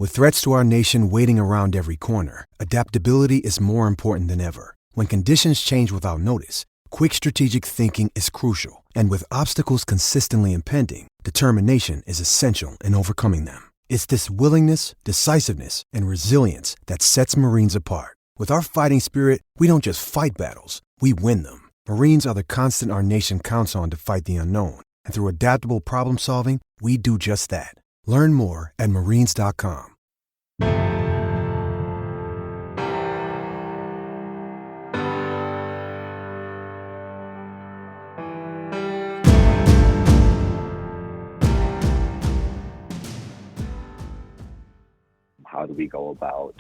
With threats to our nation waiting around every corner, adaptability is more important than ever. When conditions change without notice, quick strategic thinking is crucial. And with obstacles consistently impending, determination is essential in overcoming them. It's this willingness, decisiveness, and resilience that sets Marines apart. With our fighting spirit, we don't just fight battles, we win them. Marines are the constant our nation counts on to fight the unknown. And through adaptable problem solving, we do just that. Learn more at marines.com. How do we go about,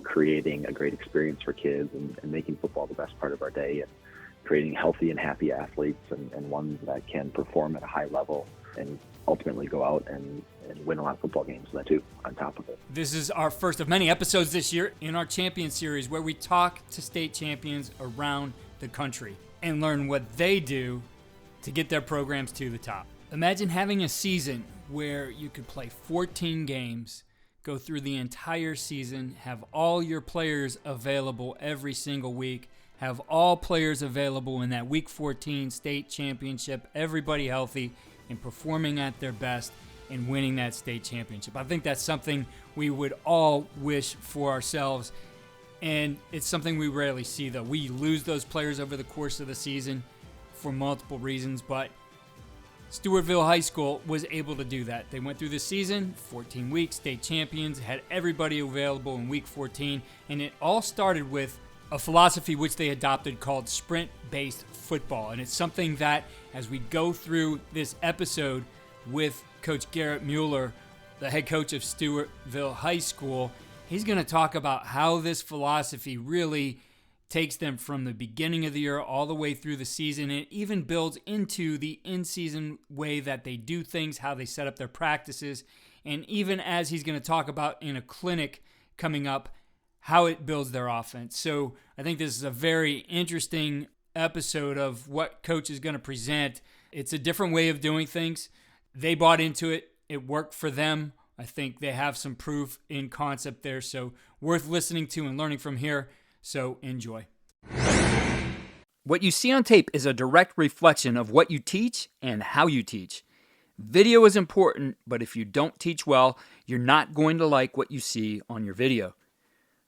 creating a great experience for kids and making football the best part of our day and creating healthy and happy athletes and ones that can perform at a high level and ultimately go out and win a lot of football games that too, on top of it. This is our first of many episodes this year in our Champion Series where we talk to state champions around the country and learn what they do to get their programs to the top. Imagine having a season where you could play 14 games, go through the entire season, have all your players available every single week, have all players available in that Week 14 state championship, everybody healthy and performing at their best and winning that state championship. I think that's something we would all wish for ourselves, and it's something we rarely see, though. We lose those players over the course of the season for multiple reasons, but Stewartville High School was able to do that. They went through the season, 14 weeks, state champions, had everybody available in Week 14, and it all started with a philosophy which they adopted called sprint-based football. And it's something that, as we go through this episode with Coach Garrett Mueller, the head coach of Stewartville High School, he's going to talk about how this philosophy really takes them from the beginning of the year all the way through the season. It even builds into the in-season way that they do things, how they set up their practices, and even as he's going to talk about in a clinic coming up, how it builds their offense. So I think this is a very interesting episode of what Coach is going to present. It's a different way of doing things. They bought into it. It worked for them. I think they have some proof in concept there, so worth listening to and learning from here. So enjoy. What you see on tape is a direct reflection of what you teach and how you teach. Video is important, but if you don't teach well, you're not going to like what you see on your video.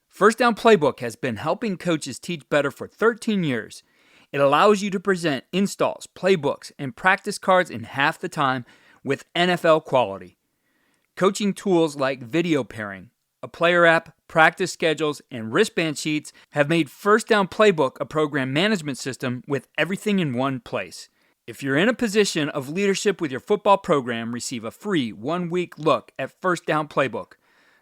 First Down Playbook has been helping coaches teach better for 13 years. It allows you to present installs, playbooks, and practice cards in half the time with NFL quality. Coaching tools like video pairing, a player app, practice schedules, and wristband sheets have made First Down Playbook a program management system with everything in one place. If you're in a position of leadership with your football program, receive a free 1-week look at First Down Playbook.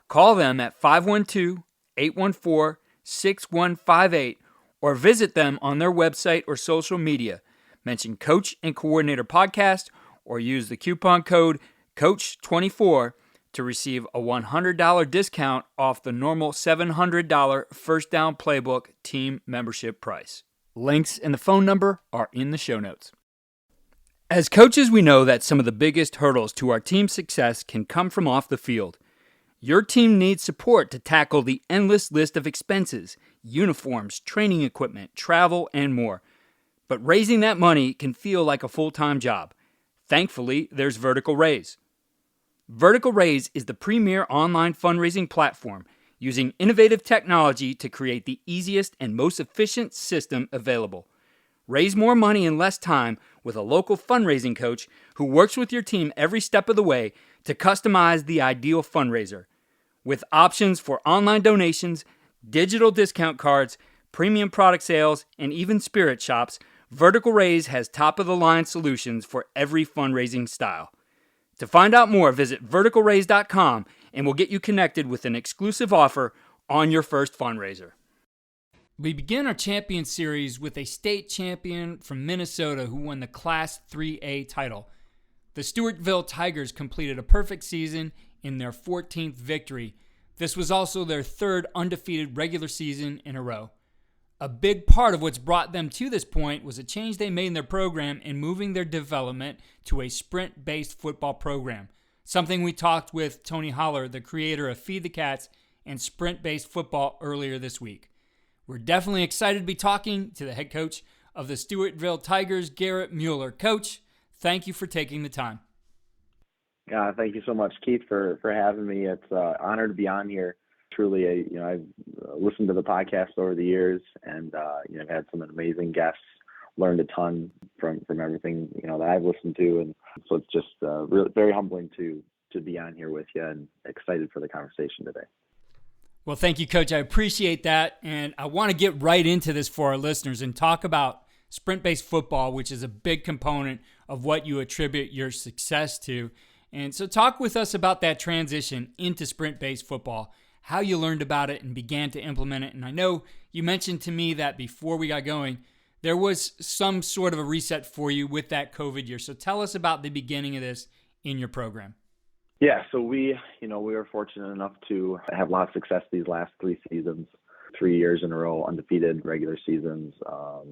Call them at 512-814-6158 or visit them on their website or social media. Mention Coach and Coordinator Podcast or use the coupon code COACH24 to receive a $100 discount off the normal $700 First Down Playbook team membership price. Links and the phone number are in the show notes. As coaches, we know that some of the biggest hurdles to our team's success can come from off the field. Your team needs support to tackle the endless list of expenses, uniforms, training equipment, travel, and more. But raising that money can feel like a full-time job. Thankfully, there's Vertical Raise. Vertical Raise is the premier online fundraising platform using innovative technology to create the easiest and most efficient system available. Raise more money in less time with a local fundraising coach who works with your team every step of the way to customize the ideal fundraiser. With options for online donations, digital discount cards, premium product sales, and even spirit shops, Vertical Raise has top-of-the-line solutions for every fundraising style. To find out more, visit verticalraise.com and we'll get you connected with an exclusive offer on your first fundraiser. We begin our Champion Series with a state champion from Minnesota who won the Class AAA title. The Stewartville Tigers completed a perfect season in their 14th victory. This was also their third undefeated regular season in a row. A big part of what's brought them to this point was a change they made in their program in moving their development to a sprint-based football program. something we talked with Tony Holler, the creator of Feed the Cats and Sprint-Based Football, earlier this week. We're definitely excited to be talking to the head coach of the Stewartville Tigers, Garrett Mueller. Coach, thank you for taking the time. Thank you so much, Keith, for having me. It's an honor to be on here. Truly, I've listened to the podcast over the years, and I've had some amazing guests. Learned a ton from everything that I've listened to, and so it's just really very humbling to be on here with you, and excited for the conversation today. Well, thank you, Coach. I appreciate that, and I want to get right into this for our listeners and talk about sprint-based football, which is a big component of what you attribute your success to. And so talk with us about that transition into sprint-based football, how you learned about it and began to implement it. And I know you mentioned to me that before we got going, there was some sort of a reset for you with that COVID year. So tell us about the beginning of this in your program. Yeah, so we were fortunate enough to have a lot of success these last 3 seasons, 3 years in a row, undefeated regular seasons,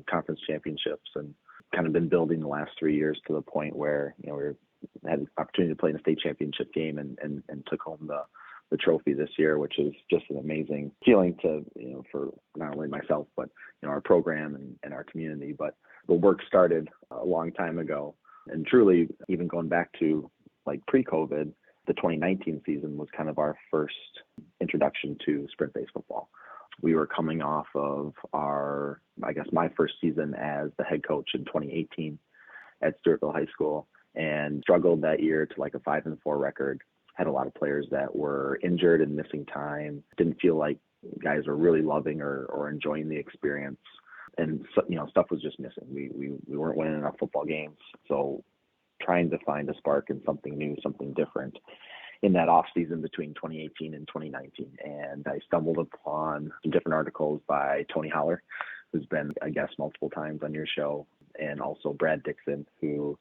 conference championships, and kind of been building the last 3 years to the point where, we had the opportunity to play in a state championship game and took home the trophy this year, which is just an amazing feeling to, for not only myself, but, our program and our community. But the work started a long time ago, and truly even going back to like pre-COVID, the 2019 season was kind of our first introduction to sprint-based football. We were coming off of my first season as the head coach in 2018 at Stewartville High School, and struggled that year to like a 5-4 record. Had a lot of players that were injured and missing time. Didn't feel like guys were really loving or enjoying the experience. And so, stuff was just missing. We weren't winning enough football games. So trying to find a spark in something new, something different in that off season between 2018 and 2019. And I stumbled upon some different articles by Tony Holler, who's been a guest multiple times on your show, and also Brad Dixon, who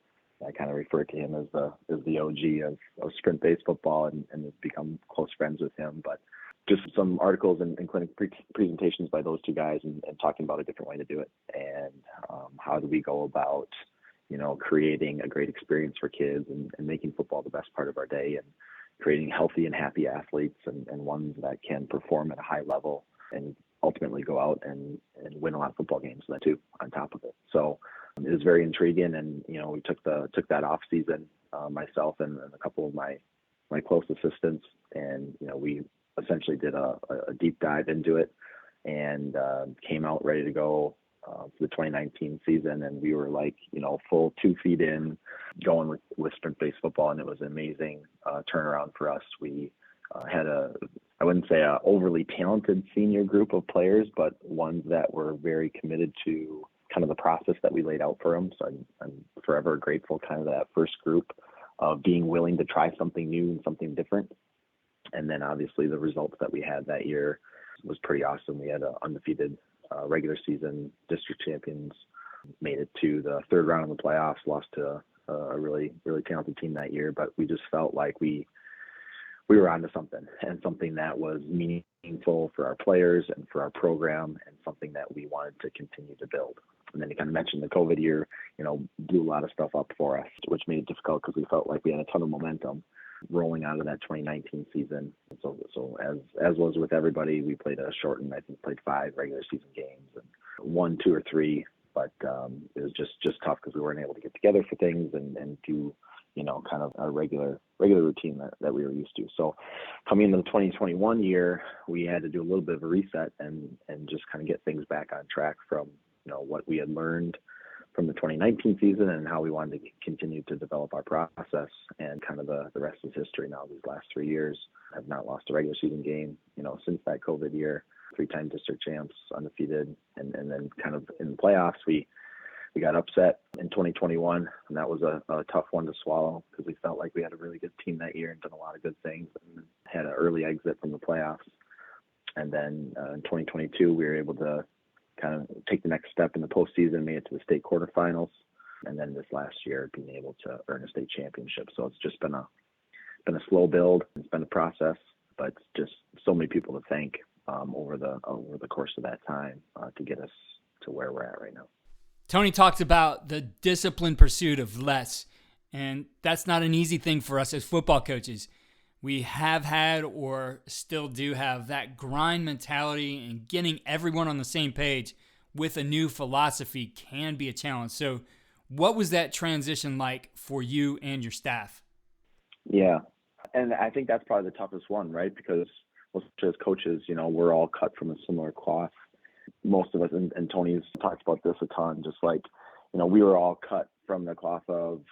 I kind of refer to him as the OG of sprint-based football, and have become close friends with him. But just some articles and clinic presentations by those two guys, and talking about a different way to do it, and how do we go about creating a great experience for kids and making football the best part of our day, and creating healthy and happy athletes and ones that can perform at a high level and ultimately go out and win a lot of football games then too on top of it. So it was very intriguing, and we took that off season, myself and a couple of my close assistants, and we essentially did a deep dive into it, and came out ready to go for the 2019 season. And we were full 2 feet in, going with sprint-based football, and it was an amazing turnaround for us. We had I wouldn't say a overly talented senior group of players, but ones that were very committed to kind of the process that we laid out for them. So I'm forever grateful, kind of that first group of being willing to try something new and something different. And then obviously the results that we had that year was pretty awesome. We had an undefeated regular season district champions, made it to the 3rd round of the playoffs, lost to a really, really talented team that year. But we just felt like we were onto something, and something that was meaningful for our players and for our program, and something that we wanted to continue to build. And then you kind of mentioned the COVID year, blew a lot of stuff up for us, which made it difficult because we felt like we had a ton of momentum rolling out of that 2019 season. So as was with everybody, we played a shortened, I think played 5 regular season games, and 1, 2, or 3. But it was just tough because we weren't able to get together for things and do kind of our regular routine that we were used to. So coming into the 2021 year, we had to do a little bit of a reset and just kind of get things back on track from, what we had learned from the 2019 season and how we wanted to continue to develop our process. And kind of the rest is history now. These last 3 years have not lost a regular season game, since that COVID year. 3-time district champs, undefeated, and then kind of in the playoffs, we got upset in 2021, and that was a tough one to swallow because we felt like we had a really good team that year and done a lot of good things, and had an early exit from the playoffs. And then in 2022, we were able to kind of take the next step in the postseason, made it to the state quarterfinals, and then this last year being able to earn a state championship. So it's just been a slow build. It's been a process, but just so many people to thank over the course of that time to get us to where we're at right now. Tony talked about the disciplined pursuit of less And that's not an easy thing for us as football coaches. We have had or still do have that grind mentality, and getting everyone on the same page with a new philosophy can be a challenge. So what was that transition like for you and your staff? Yeah. And I think that's probably the toughest one, right? Because as coaches, we're all cut from a similar cloth. Most of us, and Tony's talked about this a ton, just like, we were all cut from the cloth of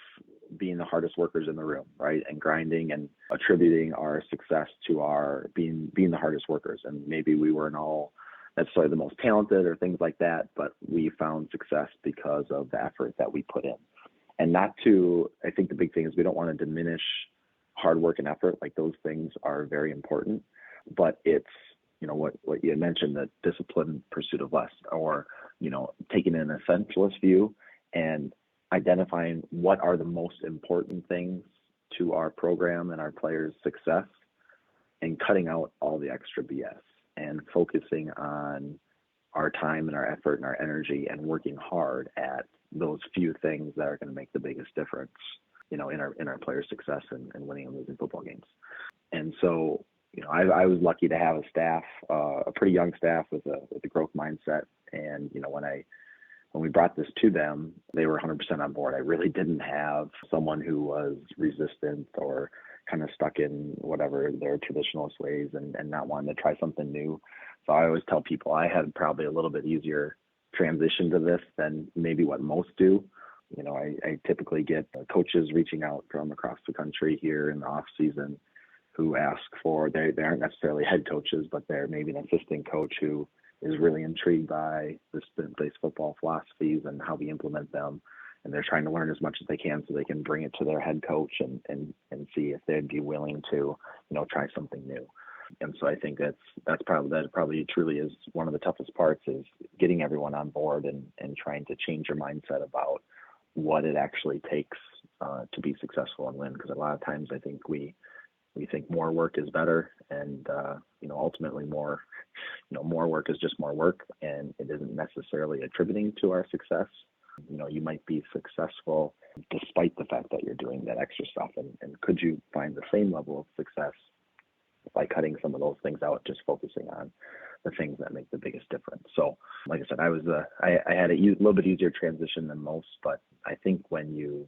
being the hardest workers in the room, right? And grinding and attributing our success to our being the hardest workers. And maybe we weren't all necessarily the most talented or things like that, but we found success because of the effort that we put in. And I think the big thing is we don't want to diminish hard work and effort. Like, those things are very important, but it's, what you had mentioned, the disciplined pursuit of less, or, taking an essentialist view and identifying what are the most important things to our program and our players' success, and cutting out all the extra BS and focusing on our time and our effort and our energy and working hard at those few things that are going to make the biggest difference, in our players' success and winning and losing football games. And so, I was lucky to have a staff, a pretty young staff with a growth mindset. And, when we brought this to them, they were 100% on board. I really didn't have someone who was resistant or kind of stuck in whatever their traditionalist ways and not wanting to try something new. So I always tell people I had probably a little bit easier transition to this than maybe what most do. I typically get coaches reaching out from across the country here in the off season who ask for, they aren't necessarily head coaches, but they're maybe an assistant coach who is really intrigued by the sprint-based football philosophies and how we implement them. And they're trying to learn as much as they can so they can bring it to their head coach and see if they'd be willing to, try something new. And so I think that probably truly is one of the toughest parts, is getting everyone on board and trying to change your mindset about what it actually takes to be successful and win. Because a lot of times I think we think more work is better, and ultimately more work is just more work, and it isn't necessarily attributing to our success. You might be successful despite the fact that you're doing that extra stuff, and could you find the same level of success by cutting some of those things out, just focusing on the things that make the biggest difference. So like I said, I had a little bit easier transition than most, but I think when you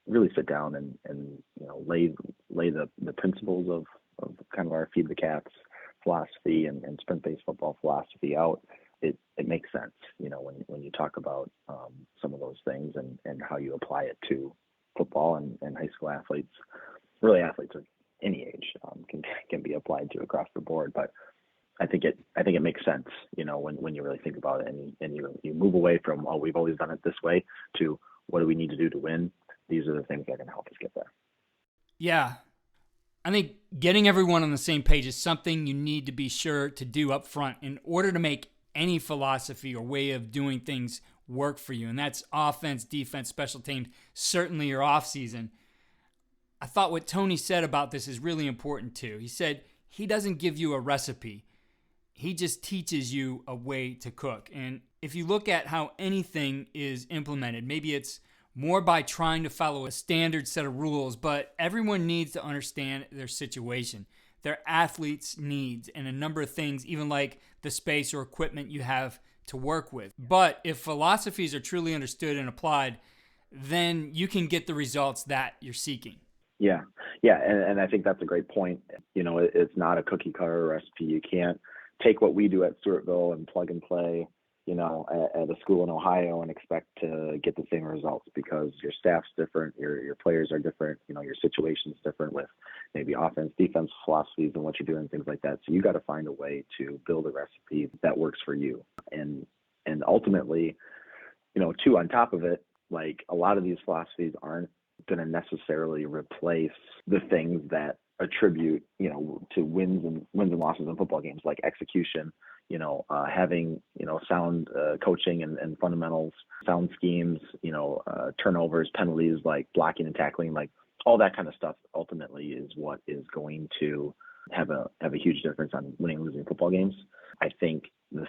really sit down and lay the principles of kind of our Feed the Cats philosophy and sprint-based football philosophy out, it makes sense, when you talk about some of those things and how you apply it to football and high school athletes, really athletes of any age can be applied to across the board. But I think it makes sense, when you really think about it, and you move away from, oh, we've always done it this way, to what do we need to do to win? These are the things that are going to help us get there. Yeah. I think getting everyone on the same page is something you need to be sure to do up front in order to make any philosophy or way of doing things work for you. And that's offense, defense, special teams, certainly your off season. I thought what Tony said about this is really important too. He said he doesn't give you a recipe. He just teaches you a way to cook. And if you look at how anything is implemented, maybe it's more by trying to follow a standard set of rules, but everyone needs to understand their situation, their athletes' needs, and a number of things, even like the space or equipment you have to work with. But if philosophies are truly understood and applied, then you can get the results that you're seeking. Yeah. And I think that's a great point. It's not a cookie cutter recipe. You can't take what we do at Stewartville and plug and play, at a school in Ohio and expect to get the same results, because your staff's different, your players are different, your situation's different with maybe offense, defense philosophies and what you're doing, things like that. So you got to find a way to build a recipe that works for you. And ultimately, too, on top of it, like, a lot of these philosophies aren't going to necessarily replace the things that attribute, to wins and losses in football games, like execution, having, sound coaching and fundamentals, sound schemes, turnovers, penalties, like blocking and tackling, like all that kind of stuff ultimately is what is going to have a huge difference on winning and losing football games. I think the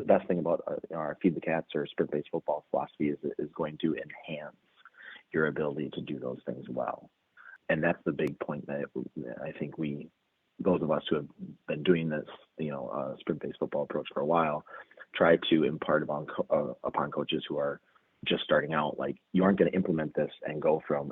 best thing about our Feed the Cats or sprint-based football philosophy is going to enhance your ability to do those things well. And that's the big point that I think those of us who have been doing this, sprint-based football approach for a while, try to impart upon coaches who are just starting out. Like, you aren't going to implement this and go from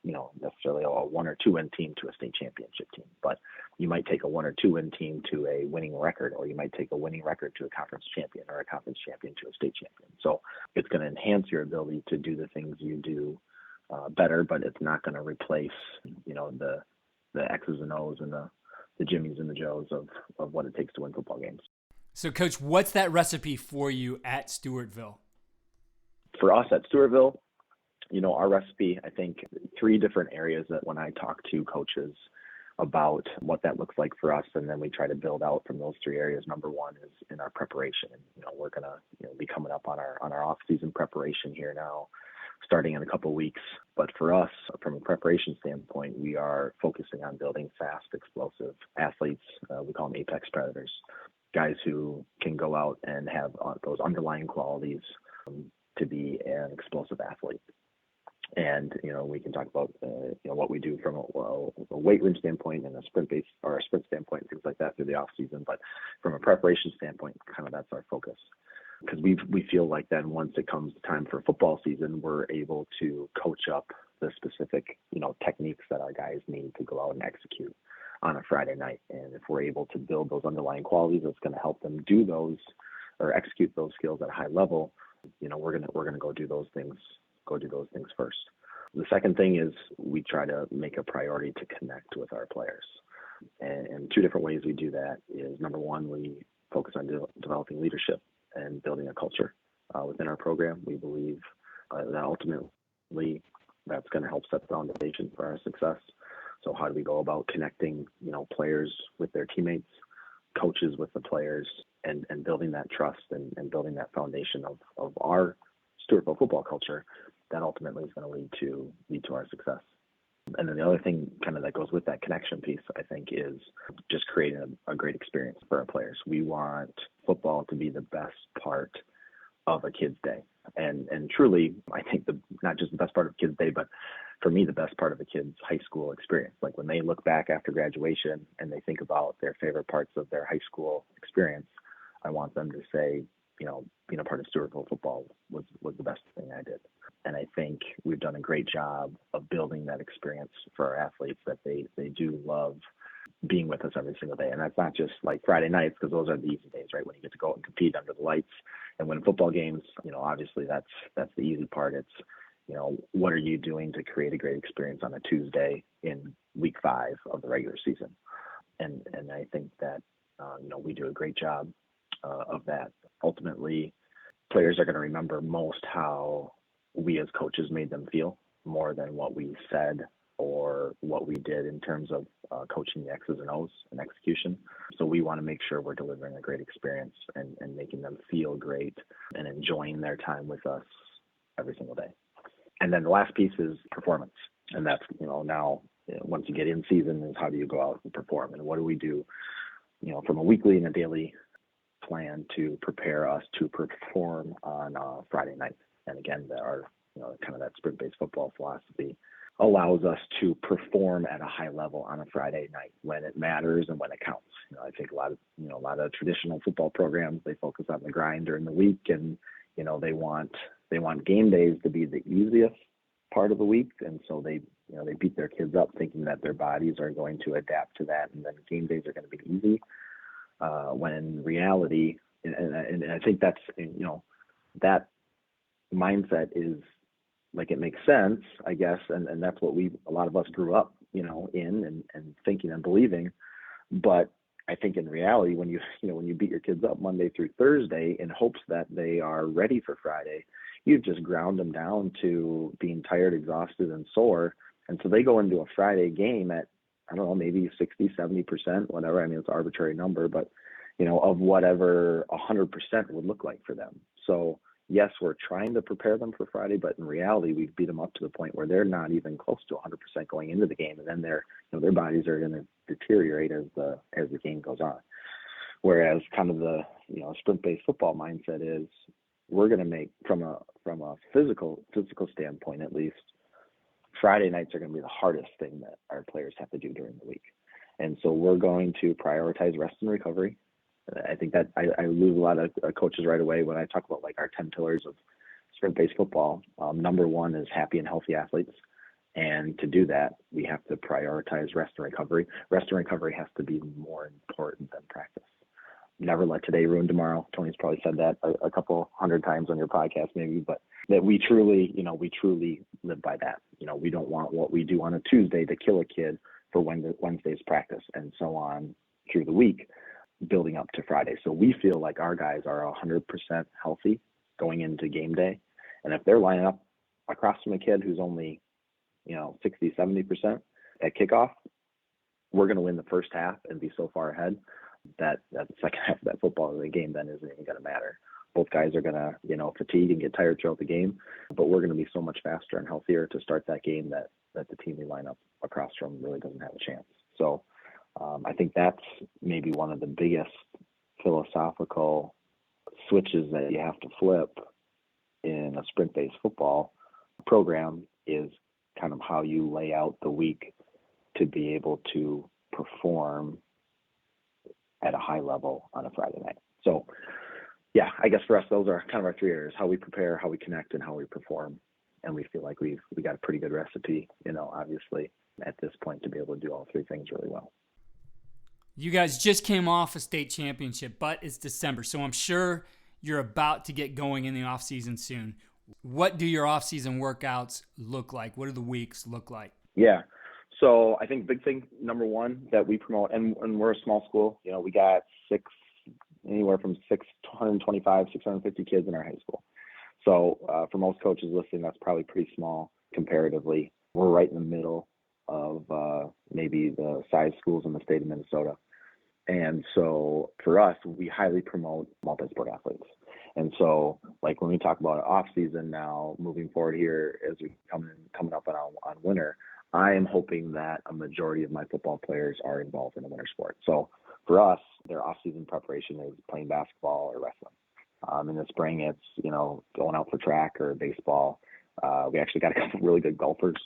necessarily a 1 or 2 win team to a state championship team, but you might take a 1 or 2 win team to a winning record, or you might take a winning record to a conference champion, or a conference champion to a state champion. So it's going to enhance your ability to do the things you do better, but it's not going to replace, the X's and O's and the Jimmies and the Joes of what it takes to win football games. So, Coach, what's that recipe for you at Stewartville? For us at Stewartville, our recipe, I think 3 different areas that when I talk to coaches about what that looks like for us, and then we try to build out from those 3 areas. Number 1 is in our preparation. We're going to be coming up on our off-season preparation here now, starting in a couple of weeks. But for us, from a preparation standpoint, we are focusing on building fast, explosive athletes. We call them apex predators, guys who can go out and have those underlying qualities to be an explosive athlete. And, we can talk about, what we do from a weight room standpoint and a sprint standpoint, and things like that through the off season. But from a preparation standpoint, kind of that's our focus. Because we feel like then once it comes time for football season, we're able to coach up the specific, techniques that our guys need to go out and execute on a Friday night. And if we're able to build those underlying qualities, that's going to help them do those or execute those skills at a high level. We're gonna go do those things first. The second thing is we try to make a priority to connect with our players. And 2 different ways we do that is, number 1, we focus on developing leadership and building a culture within our program. We believe that ultimately that's going to help set the foundation for our success. So how do we go about connecting, players with their teammates, coaches with the players, and building that trust and building that foundation of our Stewartville football culture that ultimately is going to lead to our success. And then the other thing kind of that goes with that connection piece, I think, is just creating a great experience for our players. We want football to be the best part of a kid's day. And truly, I think not just the best part of a kid's day, but for me, the best part of a kid's high school experience. Like when they look back after graduation and they think about their favorite parts of their high school experience, I want them to say, being a part of Stewartville football was the best thing I did. And I think we've done a great job of building that experience for our athletes, that they do love being with us every single day. And that's not just like Friday nights, because those are the easy days, right? When you get to go and compete under the lights and win football games, obviously that's the easy part. It's, what are you doing to create a great experience on a Tuesday in week 5 of the regular season? And I think that, we do a great job of that. Ultimately, players are going to remember most how we as coaches made them feel, more than what we said or what we did in terms of coaching the X's and O's and execution. So we want to make sure we're delivering a great experience and making them feel great and enjoying their time with us every single day. And then the last piece is performance. And that's, now once you get in season, is how do you go out and perform? And what do we do, from a weekly and a daily plan to prepare us to perform on Friday night? And again, our, kind of that sprint-based football philosophy allows us to perform at a high level on a Friday night when it matters and when it counts. I think a lot of traditional football programs, they focus on the grind during the week, and they want game days to be the easiest part of the week, and so they beat their kids up thinking that their bodies are going to adapt to that, and then game days are going to be easy. When in reality, and I think that's that mindset is like, it makes sense, I guess, and that's what a lot of us grew up, in and thinking and believing. But I think in reality, when you beat your kids up Monday through Thursday in hopes that they are ready for Friday, you've just ground them down to being tired, exhausted, and sore. And so they go into a Friday game at, I don't know, maybe 60, 70%, whatever. I mean, it's an arbitrary number, but, of whatever 100% would look like for them. So yes, we're trying to prepare them for Friday, but in reality, we've beat them up to the point where they're not even close to 100% going into the game. And then their bodies are going to deteriorate as the game goes on. Whereas kind of the, sprint-based football mindset is, we're going to make, from a physical standpoint, at least, Friday nights are going to be the hardest thing that our players have to do during the week. And so we're going to prioritize rest and recovery. I think that I lose a lot of coaches right away when I talk about like our 10 pillars of sprint-based football. Number one is happy and healthy athletes. And to do that, we have to prioritize rest and recovery. Rest and recovery has to be more important than practice. Never let today ruin tomorrow. Tony's probably said that a couple hundred times on your podcast maybe, but that we truly live by that. We don't want what we do on a Tuesday to kill a kid for Wednesday's practice and so on through the week, building up to Friday. So we feel like our guys are 100% healthy going into game day. And if they're lining up across from a kid who's only 60, 70% at kickoff, we're going to win the first half and be so far ahead that second half of that football game then isn't even going to matter. Both guys are going to, fatigue and get tired throughout the game, but we're going to be so much faster and healthier to start that game that the team we line up across from really doesn't have a chance. So I think that's maybe one of the biggest philosophical switches that you have to flip in a sprint-based football program is kind of how you lay out the week to be able to perform at a high level on a Friday night. So yeah, I guess for us, those are kind of our three areas: how we prepare, how we connect, and how we perform. And we feel like we got a pretty good recipe, obviously at this point to be able to do all three things really well. You guys just came off a state championship, but it's December, so I'm sure you're about to get going in the off season soon. What do your off season workouts look like? What do the weeks look like? Yeah. So I think big thing, number one, that we promote, and we're a small school, we got anywhere from 625, 650 kids in our high school. So for most coaches listening, that's probably pretty small comparatively. We're right in the middle of maybe the size schools in the state of Minnesota. And so for us, we highly promote multi-sport athletes. And so like when we talk about off season now, moving forward here as we coming up on winter, I am hoping that a majority of my football players are involved in a winter sport. So for us, their off-season preparation is playing basketball or wrestling. In the spring, it's, going out for track or baseball. We actually got a couple really good golfers,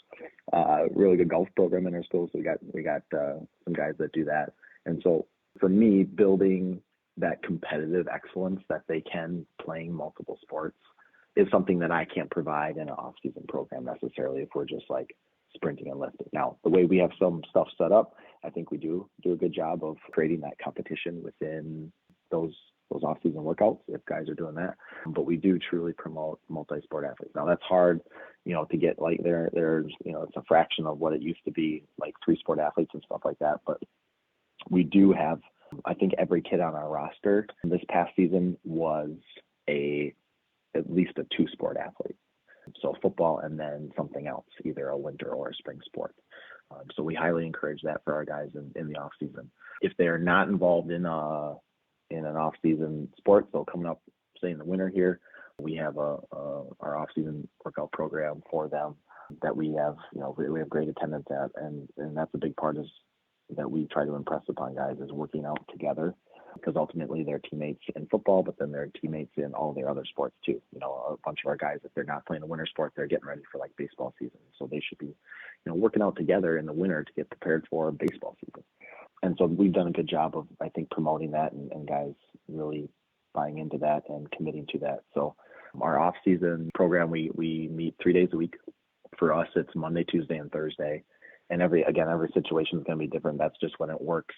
really good golf program in our school. So we got some guys that do that. And so for me, building that competitive excellence that they can playing multiple sports is something that I can't provide in an off-season program necessarily if we're just like sprinting and lifting. Now, the way we have some stuff set up, I think we do a good job of creating that competition within those off-season workouts if guys are doing that. But we do truly promote multi-sport athletes. Now that's hard, to get like there's it's a fraction of what it used to be, like 3-sport athletes and stuff like that. But we do have, I think every kid on our roster this past season was at least a 2-sport athlete. So football and then something else, either a winter or a spring sport. So we highly encourage that for our guys in the off season. If they're not involved in an off season sport, so coming up, say in the winter here, we have our off season workout program for them that we have great attendance at, and that's a big part is that we try to impress upon guys is working out together, because ultimately they're teammates in football, but then they're teammates in all their other sports too. A bunch of our guys, if they're not playing a winter sport, they're getting ready for like baseball season. So they should be, working out together in the winter to get prepared for baseball season. And so we've done a good job of, I think, promoting that and guys really buying into that and committing to that. So our off-season program, we meet 3 days a week. For us, it's Monday, Tuesday, and Thursday. And every situation is going to be different. That's just when it works,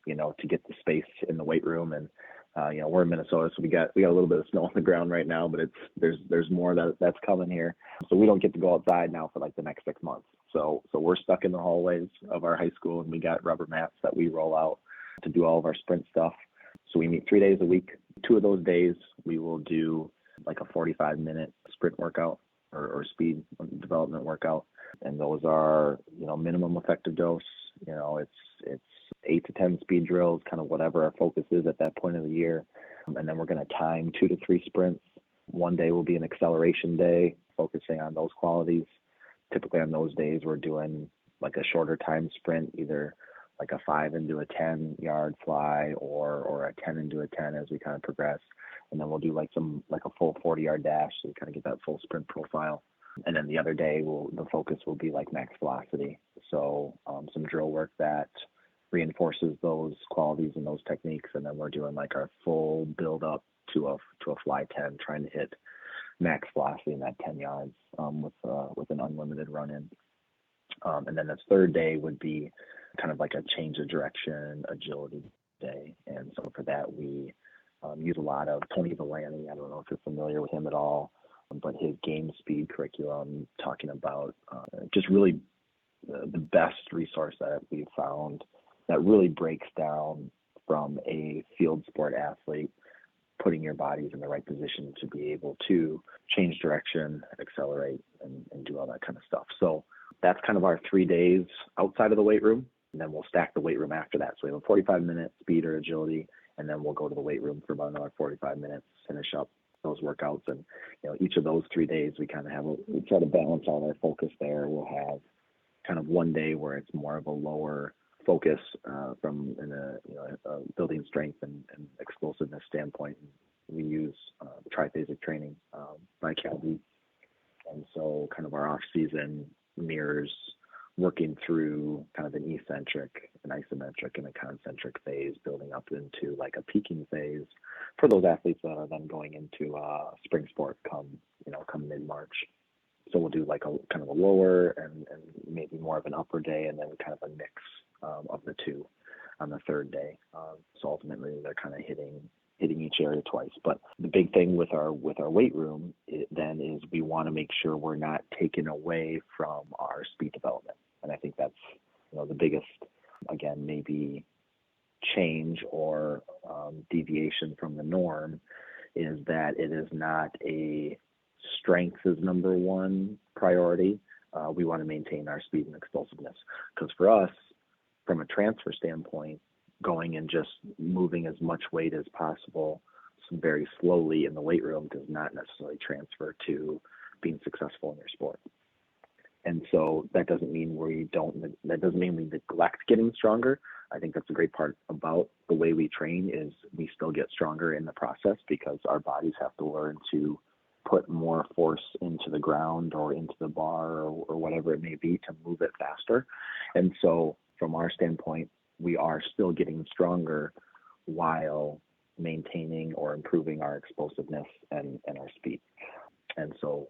to get the space in the weight room. And, we're in Minnesota, so we got a little bit of snow on the ground right now, but there's more that's coming here. So we don't get to go outside now for like the next 6 months. So we're stuck in the hallways of our high school, and we got rubber mats that we roll out to do all of our sprint stuff. So we meet 3 days a week. 2 of those days we will do like a 45-minute sprint workout or speed development workout. And those are, minimum effective dose. It's 8 to 10 speed drills, kind of whatever our focus is at that point of the year. And then we're going to time 2 to 3 sprints. One day will be an acceleration day, focusing on those qualities. Typically on those days, we're doing like a shorter time sprint, either like a 5 into a 10 yard fly or a 10 into a 10 as we kind of progress. And then we'll do like a full 40-yard dash to kind of get that full sprint profile. And then the other day, the focus will be like max velocity. So some drill work that reinforces those qualities and those techniques. And then we're doing like our full build up to a fly 10, trying to hit max velocity in that 10 yards with an unlimited run in. And then the third day would be kind of like a change of direction, agility day. And so for that, we use a lot of Tony Holler. I don't know if you're familiar with him at all, but his game speed curriculum, talking about just really the best resource that we've found that really breaks down from a field sport athlete, putting your bodies in the right position to be able to change direction, accelerate, and do all that kind of stuff. So that's kind of our 3 days outside of the weight room. And then we'll stack the weight room after that. So we have a 45-minute speed or agility, and then we'll go to the weight room for about another 45 minutes, finish up those workouts. And, each of those 3 days, we kind of we try to balance all our focus there. We'll have kind of one day where it's more of a lower focus from a building strength and explosiveness standpoint. We use triphasic training by Calvi. And so kind of our off season mirrors working through kind of an eccentric, an isometric, and a concentric phase, building up into like a peaking phase for those athletes that are then going into spring sport come mid-March. So we'll do like a kind of a lower and maybe more of an upper day, and then kind of a mix of the two on the third day. So ultimately they're kind of hitting each area twice. But the big thing with our weight room then is we want to make sure we're not taking away from our speed development. And I think that's the biggest, again, maybe change or deviation from the norm is that it is not a strength is number one priority. We want to maintain our speed and explosiveness, because for us, from a transfer standpoint, going and just moving as much weight as possible very slowly in the weight room does not necessarily transfer to being successful in your sport. And so that doesn't mean we neglect getting stronger. I think that's a great part about the way we train is we still get stronger in the process, because our bodies have to learn to put more force into the ground or into the bar or whatever it may be to move it faster. And so from our standpoint, we are still getting stronger while maintaining or improving our explosiveness and our speed. And so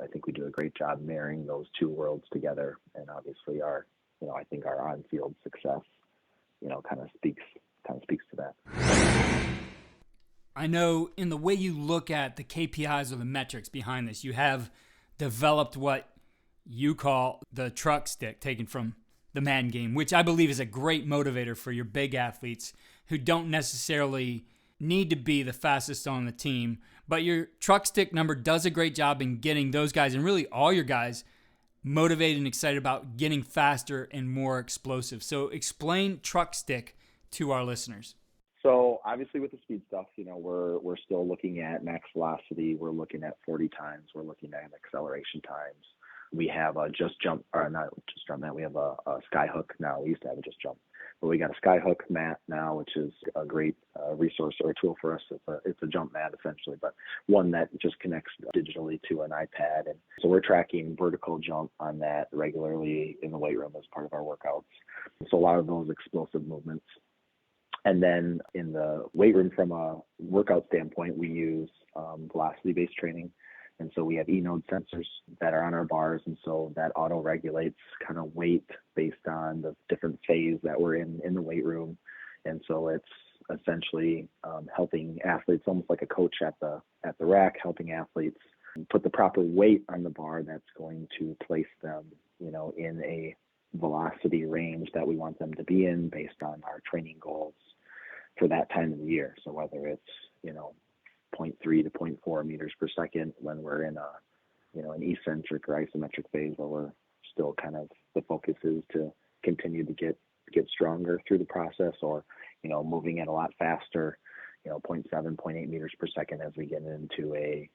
I think we do a great job marrying those two worlds together. And obviously I think our on-field success, kind of speaks to that. I know in the way you look at the KPIs or the metrics behind this, you have developed what you call the truck stick, taken from the Madden game, which I believe is a great motivator for your big athletes who don't necessarily need to be the fastest on the team. But your truck stick number does a great job in getting those guys, and really all your guys, motivated and excited about getting faster and more explosive. So explain truck stick to our listeners. So obviously with the speed stuff, we're still looking at max velocity. We're looking at 40 times. We're looking at acceleration times. We have a we have a sky hook now. We used to have a just jump, but we got a sky hook mat now, which is a great resource or tool for us. It's a jump mat essentially, but one that just connects digitally to an iPad. And so we're tracking vertical jump on that regularly in the weight room as part of our workouts. So a lot of those explosive movements. And then in the weight room, from a workout standpoint, we use velocity-based training. And so we have E-node sensors that are on our bars. And so that auto-regulates kind of weight based on the different phase that we're in the weight room. And so it's essentially helping athletes, almost like a coach at the rack, helping athletes put the proper weight on the bar that's going to place them, in a velocity range that we want them to be in based on our training goals for that time of the year. So whether it's, 0.3 to 0.4 meters per second when we're in an eccentric or isometric phase where we're still kind of, the focus is to continue to get stronger through the process, or, moving at a lot faster, 0.7, 0.8 meters per second as we get into a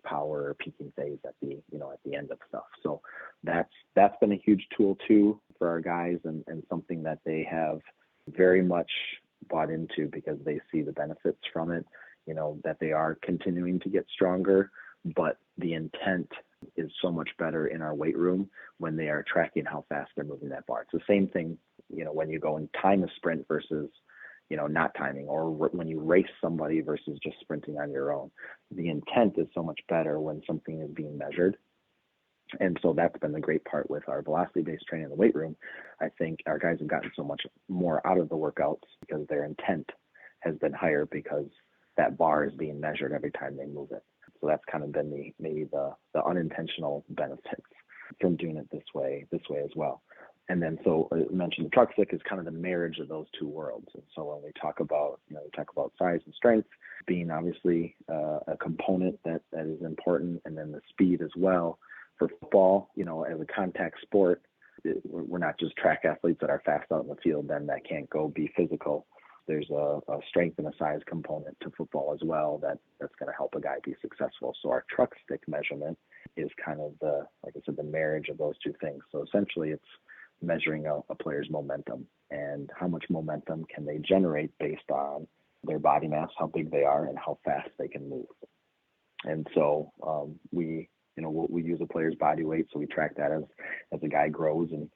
power or peaking phase at the end of stuff. So that's been a huge tool too for our guys, and something that they have very much bought into because they see the benefits from it, that they are continuing to get stronger, but the intent is so much better in our weight room when they are tracking how fast they're moving that bar. It's the same thing, when you go and time a sprint versus, not timing, or when you race somebody versus just sprinting on your own. The intent is so much better when something is being measured. And so that's been the great part with our velocity-based training in the weight room. I think our guys have gotten so much more out of the workouts because their intent has been higher because that bar is being measured every time they move it. So that's kind of been maybe the unintentional benefits from doing it this way as well. And then, so I mentioned the truck stick is kind of the marriage of those two worlds. And so when we talk about, size and strength being obviously a component that is important, and then the speed as well. For football, as a contact sport, we're not just track athletes that are fast out in the field, then that can't go be physical. There's a strength and a size component to football as well that's going to help a guy be successful. So our truck stick measurement is kind of the marriage of those two things. So essentially it's measuring a player's momentum and how much momentum can they generate based on their body mass, how big they are, and how fast they can move. And so we use a player's body weight, so we track that as a guy grows and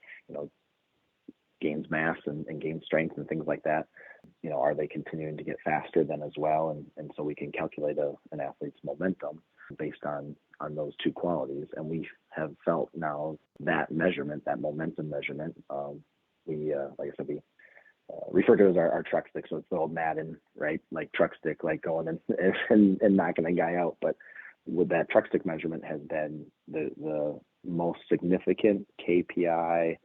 gains mass and gains strength and things like that. Are they continuing to get faster then as well? And so we can calculate an athlete's momentum based on those two qualities. And we have felt now that measurement, that momentum measurement, we refer to as our truck stick. So it's the old Madden, right? Like truck stick, like going and knocking a guy out. But with that truck stick measurement has been the most significant KPI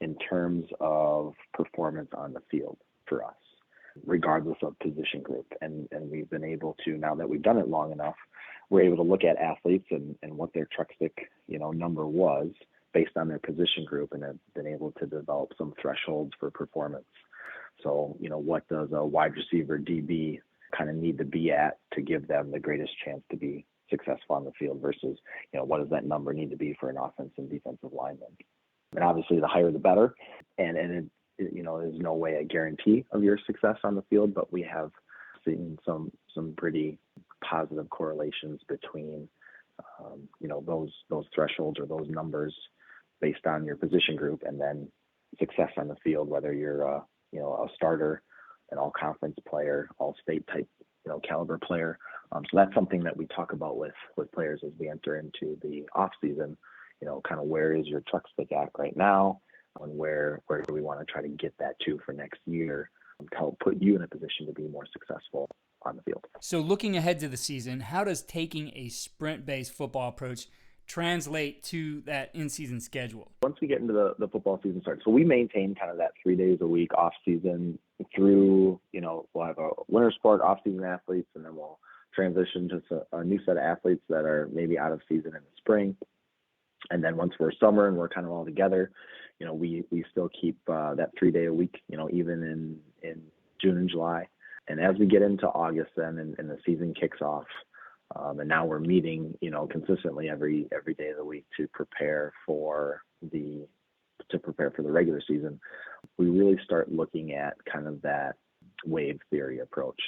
in terms of performance on the field for us, regardless of position group. And we've been able to, now that we've done it long enough, we're able to look at athletes and what their truck stick, number was based on their position group, and have been able to develop some thresholds for performance. So, what does a wide receiver DB kind of need to be at to give them the greatest chance to be successful on the field versus, what does that number need to be for an offensive and defensive lineman? And obviously the higher the better. And it, there's no way a guarantee of your success on the field, but we have seen some pretty positive correlations between, those thresholds or those numbers based on your position group, and then success on the field, whether you're a starter, an all-conference player, all-state type, caliber player. So that's something that we talk about with players as we enter into the off season. Kind of where is your truck stick at right now, and where do we want to try to get that to for next year to help put you in a position to be more successful on the field. So looking ahead to the season, how does taking a sprint-based football approach translate to that in-season schedule? Once we get into the football season starts, so we maintain kind of that 3 days a week off season through, we'll have a winter sport off season athletes, and then we'll transition to a new set of athletes that are maybe out of season in the spring. And then once we're summer and we're kind of all together, we still keep that 3 day a week, even in June and July. And as we get into August then and the season kicks off, and now we're meeting, consistently every day of the week to prepare for the regular season, we really start looking at kind of that wave theory approach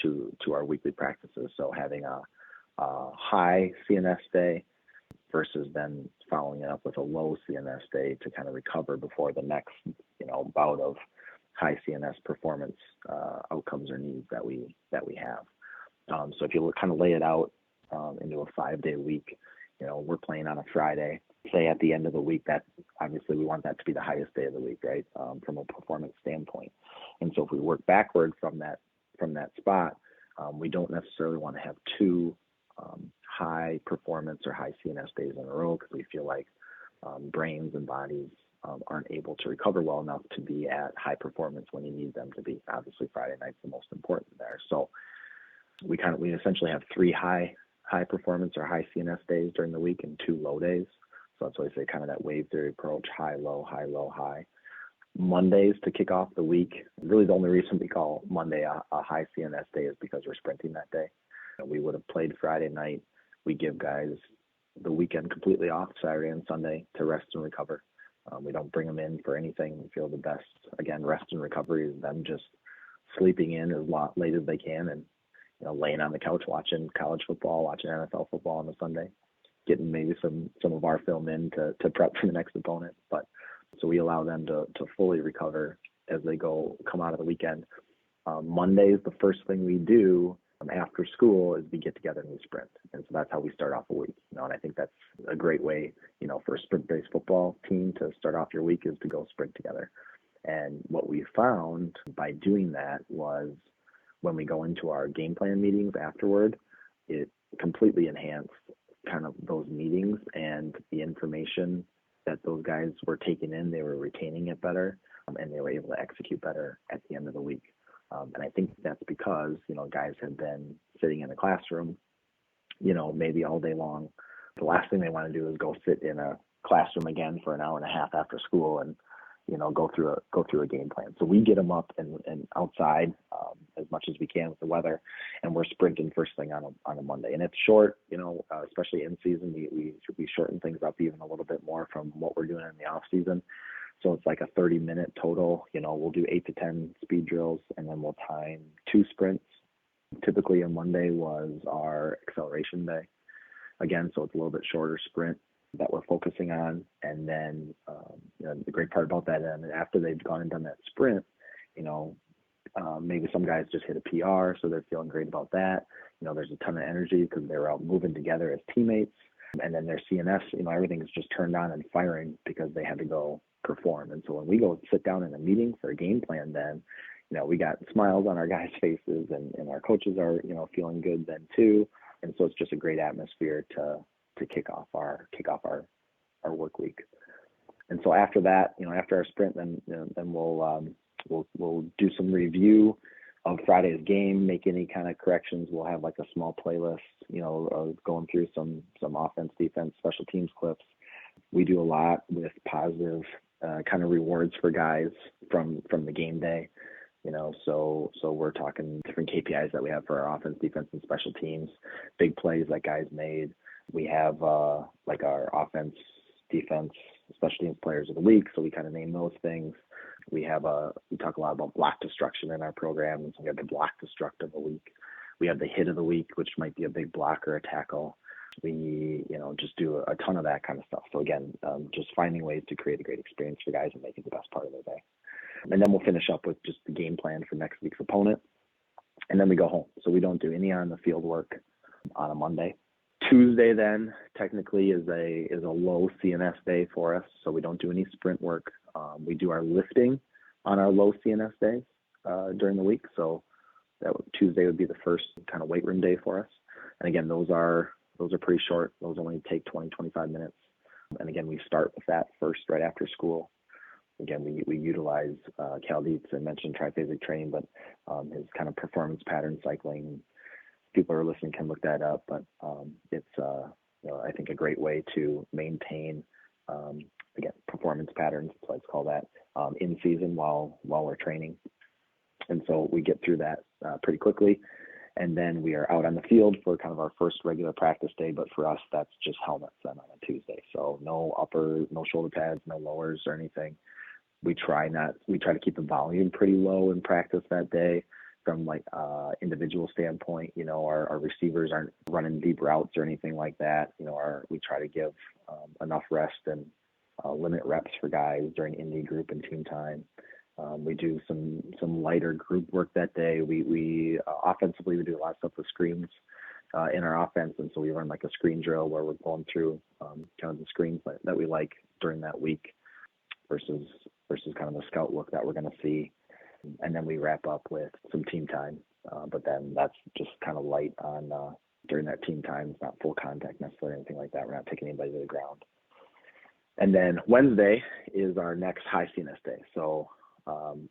to our weekly practices. So having a high CNS day versus then following it up with a low CNS day to kind of recover before the next, bout of high CNS performance outcomes or needs that we have. So if you kind of lay it out into a 5 day week, we're playing on a Friday. Say at the end of the week, that obviously we want that to be the highest day of the week, right? From a performance standpoint. And so if we work backward from that spot, we don't necessarily want to have two high performance or high CNS days in a row, because we feel like brains and bodies aren't able to recover well enough to be at high performance when you need them to be. Obviously Friday night's the most important there. So we essentially have 3 high performance or high CNS days during the week and 2 low days. So that's why I say kind of that wave theory approach: high, low, high, low, high. Mondays to kick off the week. Really the only reason we call Monday a high CNS day is because we're sprinting that day. We would have played Friday night. We give guys the weekend completely off, Saturday and Sunday, to rest and recover. We don't bring them in for anything. We feel the best, again, rest and recovery is them just sleeping in as late as they can and laying on the couch watching college football, watching NFL football on a Sunday. getting maybe some of our film in to prep for the next opponent. But so we allow them to fully recover as they come out of the weekend. Monday is the first thing we do after school is we get together and we sprint. And so that's how we start off a week. And I think that's a great way, for a sprint-based football team to start off your week is to go sprint together. And what we found by doing that was when we go into our game plan meetings afterward, it completely enhanced kind of those meetings and the information that those guys were taking in. They were retaining it better, and they were able to execute better at the end of the week. And I think that's because, guys have been sitting in the classroom, maybe all day long. The last thing they want to do is go sit in a classroom again for an hour and a half after school and, go through a game plan. So we get them up and outside as much as we can with the weather, and we're sprinting first thing on a Monday. And it's short, especially in season, we shorten things up even a little bit more from what we're doing in the off season. So it's like a 30-minute total. We'll do 8 to 10 speed drills, and then we'll time 2 sprints. Typically, a Monday was our acceleration day. Again, so it's a little bit shorter sprint that we're focusing on. And then the great part about that, and after they've gone and done that sprint, maybe some guys just hit a PR, so they're feeling great about that. There's a ton of energy because they're out moving together as teammates. And then their CNS, everything's just turned on and firing because they had to go perform. And so when we go sit down in a meeting for a game plan, then, we got smiles on our guys' faces, and our coaches are, feeling good then too. And so it's just a great atmosphere to kick off our work week. And so after that, after our sprint, then we'll do some review of Friday's game, make any kind of corrections. We'll have like a small playlist, going through some offense, defense, special teams clips. We do a lot with positive kind of rewards for guys from the game day. So we're talking different KPIs that we have for our offense, defense, and special teams, big plays that guys made. We have like our offense, defense, special teams players of the week. So we kind of name those things. We talk a lot about block destruction in our program. And so we have the block destruct of the week. We have the hit of the week, which might be a big block or a tackle. We, just do a ton of that kind of stuff. So again, just finding ways to create a great experience for guys and make it the best part of their day. And then we'll finish up with just the game plan for next week's opponent. And then we go home. So we don't do any on the field work on a Monday. Tuesday then technically is a low CNS day for us. So we don't do any sprint work. We do our lifting on our low CNS days during the week. So Tuesday would be the first kind of weight room day for us. And again, those are pretty short. Those only take 20, 25 minutes. And again, we start with that first right after school. Again, we utilize Cal Dietz. I mentioned triphasic training, but his kind of performance pattern cycling. People who are listening can look that up, but it's I think a great way to maintain again performance patterns. So let's call that in season while we're training. And so we get through that pretty quickly. And then we are out on the field for kind of our first regular practice day. But for us, that's just helmets then on a Tuesday. So no shoulder pads, no lowers or anything. We try to keep the volume pretty low in practice that day from like individual standpoint. Our receivers aren't running deep routes or anything like that. We try to give enough rest and limit reps for guys during indie group and team time. We do some lighter group work that day. We offensively, we do a lot of stuff with screens in our offense. And so we run like a screen drill where we're going through kind of the screens that we like during that week versus kind of the scout look that we're going to see. And then we wrap up with some team time. But then that's just kind of light on during that team time. It's not full contact necessarily, anything like that. We're not taking anybody to the ground. And then Wednesday is our next high CNS day. So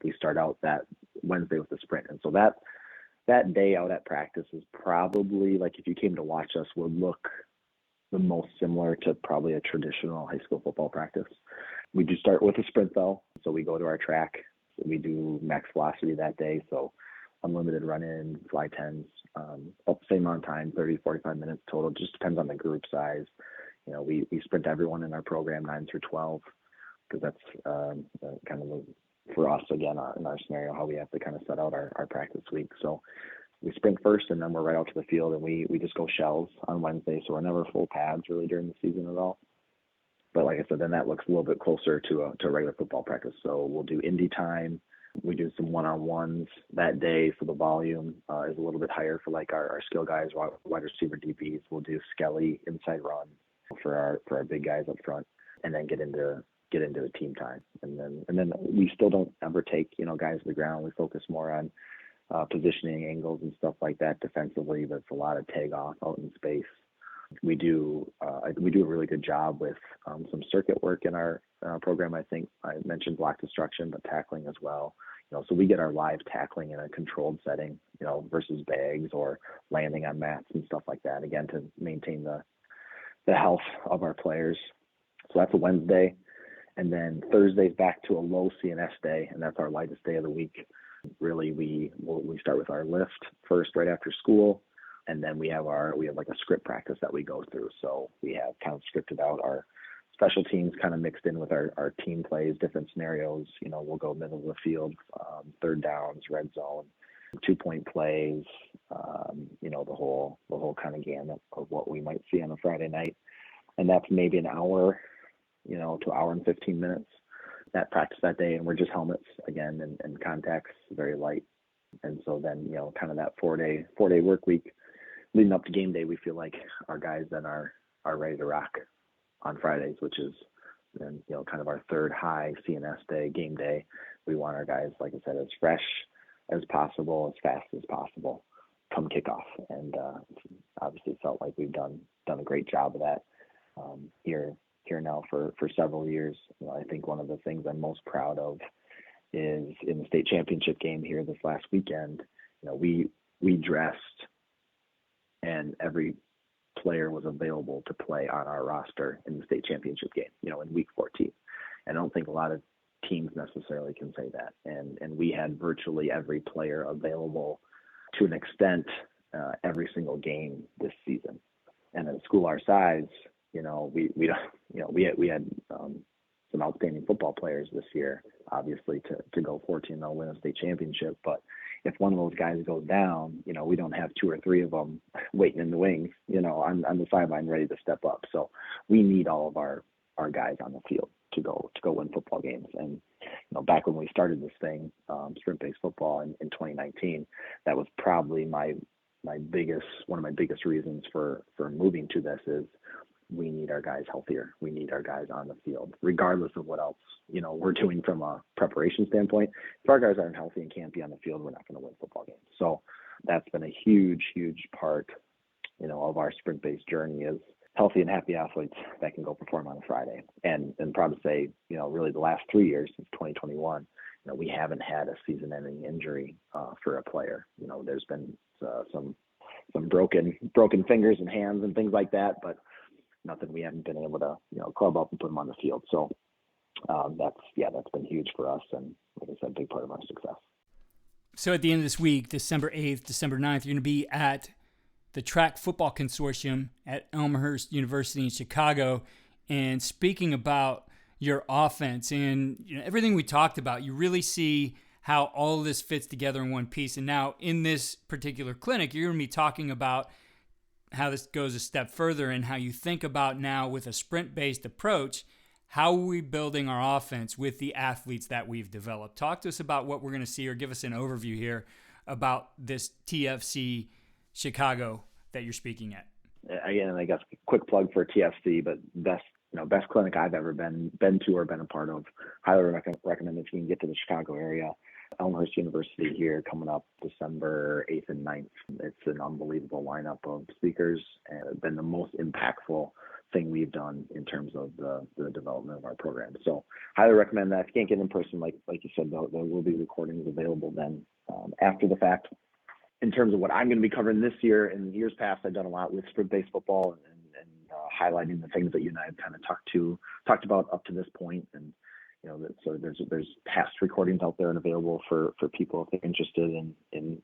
we start out that Wednesday with the sprint. And so that day out at practice is probably, like if you came to watch us, would look the most similar to probably a traditional high school football practice. We do start with a sprint though. So we go to our track. We do max velocity that day. So unlimited run-in, fly 10s, about the same amount of time, 30 to 45 minutes total. Just depends on the group size. We sprint everyone in our program 9 through 12 because that's kind of for us, again, in our scenario, how we have to kind of set out our practice week. So we sprint first, and then we're right out to the field, and we just go shells on Wednesday. So we're never full pads really during the season at all. But like I said, then that looks a little bit closer to a regular football practice. So we'll do indie time. We do some one-on-ones that day, so the volume is a little bit higher for like our skill guys, wide receiver DBs. We'll do skelly inside run for our big guys up front, and then get into the team time. And then we still don't ever take guys to the ground. We focus more on positioning angles and stuff like that defensively. That's a lot of tag off out in space. We do a really good job with some circuit work in our program. I think I mentioned block destruction, but tackling as well. So we get our live tackling in a controlled setting, versus bags or landing on mats and stuff like that. Again, to maintain the health of our players. So that's a Wednesday, and then Thursday's back to a low CNS day, and that's our lightest day of the week. Really, we start with our lift first right after school. And then we have like a script practice that we go through. So we have kind of scripted out our special teams kind of mixed in with our team plays, different scenarios. We'll go middle of the field, third downs, red zone, 2-point plays, the whole kind of gamut of what we might see on a Friday night. And that's maybe an hour, to hour and 15 minutes that practice that day. And we're just helmets again and contacts, very light. And so then, kind of that four-day work week leading up to game day, we feel like our guys then are ready to rock on Fridays, which is then, kind of our third high CNS day, game day. We want our guys, like I said, as fresh as possible, as fast as possible come kickoff. And obviously felt like we've done a great job of that here now for several years. I think one of the things I'm most proud of is in the state championship game here this last weekend, we dressed and every player was available to play on our roster in the state championship game, in week 14. And I don't think a lot of teams necessarily can say that. And we had virtually every player available to an extent every single game this season. And at a school our size, we had some outstanding football players this year, obviously to go 14-0, win a state championship. But if one of those guys goes down, we don't have 2 or 3 of them waiting in the wings, on the sideline ready to step up. So we need all of our guys on the field to go win football games. And back when we started this thing, sprint-based football in 2019, that was probably one of my biggest reasons for moving to this is we need our guys healthier. We need our guys on the field, regardless of what else, we're doing from a preparation standpoint. If our guys aren't healthy and can't be on the field, we're not going to win football games. So that's been a huge, huge part, of our sprint-based journey is healthy and happy athletes that can go perform on a Friday. And probably say, really the last 3 years since 2021, we haven't had a season-ending injury for a player. There's been some broken fingers and hands and things like that, but nothing we haven't been able to, club up and put them on the field. So that's been huge for us. And like I said, big part of our success. So at the end of this week, December 8th, December 9th, you're going to be at the Track Football Consortium at Elmhurst University in Chicago. And speaking about your offense and everything we talked about, you really see how all of this fits together in one piece. And now in this particular clinic, you're going to be talking about how this goes a step further and how you think about now with a sprint-based approach, how are we building our offense with the athletes that we've developed? Talk to us about what we're going to see, or give us an overview here about this TFC Chicago that you're speaking at. Again, I guess quick plug for TFC, but best clinic I've ever been to or been a part of. Highly recommend if you can get to the Chicago area. Elmhurst University here coming up December 8th and 9th. It's an unbelievable lineup of speakers and it's been the most impactful thing we've done in terms of the development of our program. So highly recommend that. If you can't get in person, like you said, there will be recordings available then after the fact. In terms of what I'm going to be covering this year, in years past, I've done a lot with sprint-based football and highlighting the things that you and I have kind of talked about up to this point. And so there's past recordings out there and available for people if they're interested in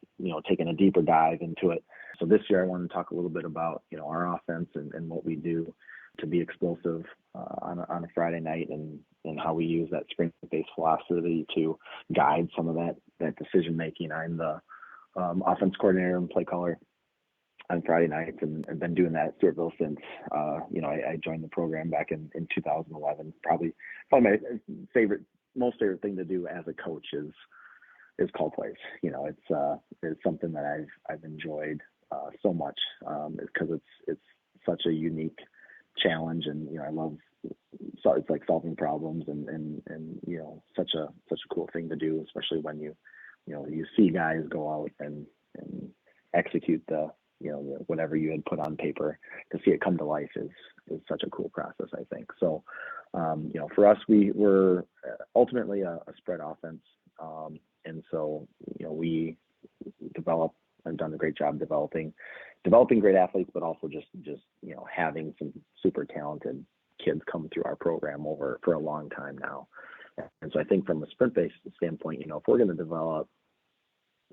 taking a deeper dive into it. So this year I want to talk a little bit about our offense and what we do to be explosive on a Friday night and how we use that sprint-based philosophy to guide some of that decision making on offense coordinator and play caller on Friday nights, and I've been doing that at Stewartville since, I joined the program back in 2011. Probably my most favorite thing to do as a coach is call plays. It's something that I've enjoyed so much, because it's such a unique challenge, and I love. So it's like solving problems, and such a cool thing to do, especially when you see guys go out and execute the whatever you had put on paper. To see it come to life is such a cool process, I think. So for us, we're ultimately a spread offense, and so we have done a great job developing great athletes, but also just having some super talented kids come through our program for a long time now. And so I think from a sprint-based standpoint, if we're going to develop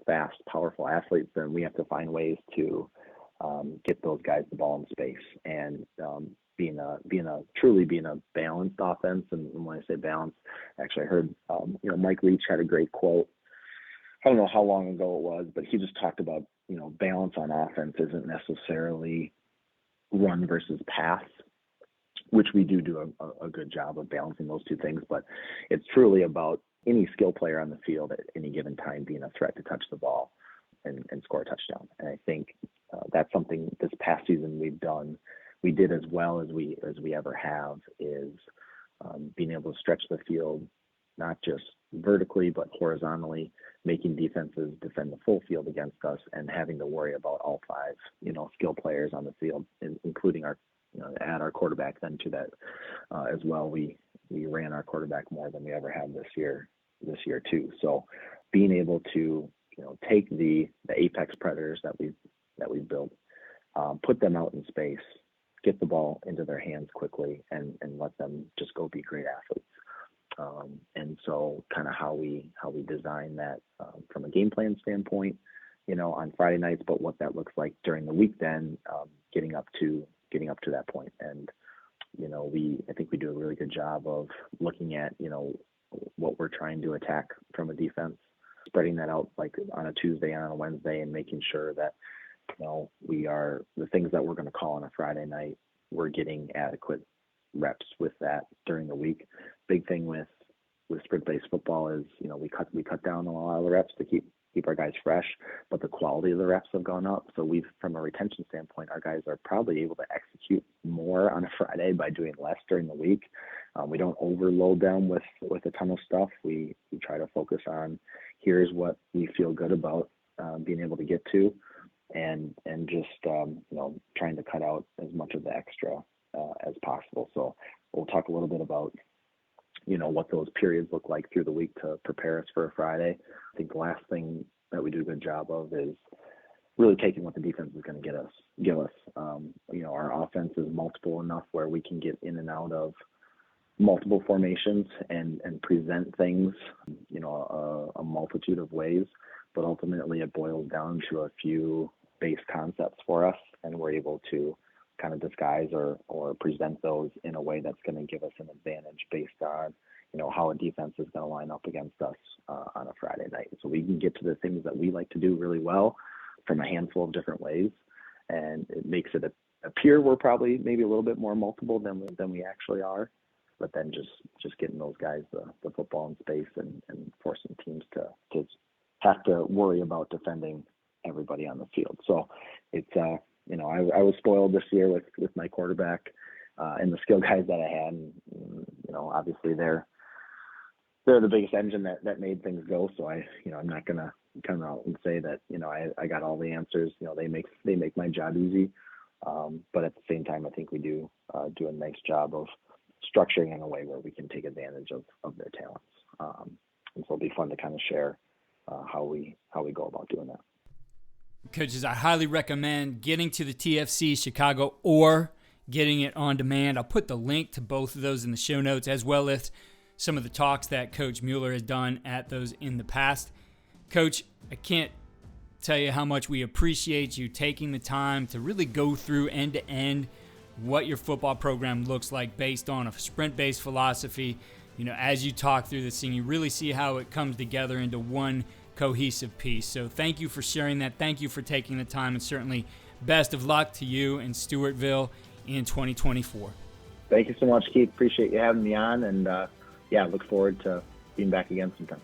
fast, powerful athletes, then we have to find ways to get those guys the ball in space, and truly being a balanced offense. And when I say balanced, actually I heard Mike Leach had a great quote. I don't know how long ago it was, but he just talked about balance on offense isn't necessarily run versus pass, which we do a good job of balancing those two things. But it's truly about any skill player on the field at any given time being a threat to touch the ball and score a touchdown. And I think that's something this past season we did as well as we ever have, is being able to stretch the field, not just vertically, but horizontally, making defenses defend the full field against us, and having to worry about all five, skill players on the field, including our, add our quarterback then to that as well. We ran our quarterback more than we ever had this year too. So being able to, take the apex predators that we've built, put them out in space, get the ball into their hands quickly, and let them just go be great athletes. And so kind of how we design that from a game plan standpoint, on Friday nights, but what that looks like during the week, then getting up to that point. And I think we do a really good job of looking at what we're trying to attack from a defense, spreading that out like on a Tuesday and on a Wednesday, and making sure that we are, the things that we're going to call on a Friday night, we're getting adequate reps with that during the week. Big thing with sprint-based football is, we cut down on a lot of the reps to keep our guys fresh, but the quality of the reps have gone up. So from a retention standpoint, our guys are probably able to execute more on a Friday by doing less during the week. We don't overload them with a ton of stuff. We try to focus on, here's what we feel good about being able to get to, and just trying to cut out as much of the extra as possible. So we'll talk a little bit about what those periods look like through the week to prepare us for a Friday. I think the last thing that we do a good job of is really taking what the defense is going to give us. Our offense is multiple enough where we can get in and out of multiple formations and present things, a multitude of ways, but ultimately it boils down to a few base concepts for us, and we're able to kind of disguise or present those in a way that's going to give us an advantage based on, how a defense is going to line up against us on a Friday night. So we can get to the things that we like to do really well from a handful of different ways, and it makes it appear we're probably maybe a little bit more multiple than we actually are. But then just getting those guys the football in space and forcing teams to have to worry about defending everybody on the field. So it's I was spoiled this year with my quarterback and the skill guys that I had. And, obviously they're the biggest engine that made things go. So I'm not gonna come out and say that I got all the answers. They make my job easy. But at the same time, I think we do a nice job of structuring in a way where we can take advantage of their talents. And so it'll be fun to kind of share how we go about doing that. Coaches, I highly recommend getting to the TFC Chicago or getting it on demand. I'll put the link to both of those in the show notes, as well as some of the talks that Coach Mueller has done at those in the past. Coach, I can't tell you how much we appreciate you taking the time to really go through end to end what your football program looks like based on a sprint-based philosophy. As you talk through this thing, you really see how it comes together into one cohesive piece. So thank you for sharing that. Thank you for taking the time, and certainly best of luck to you in Stewartville in 2024. Thank you so much, Keith. Appreciate you having me on, and look forward to being back again sometime.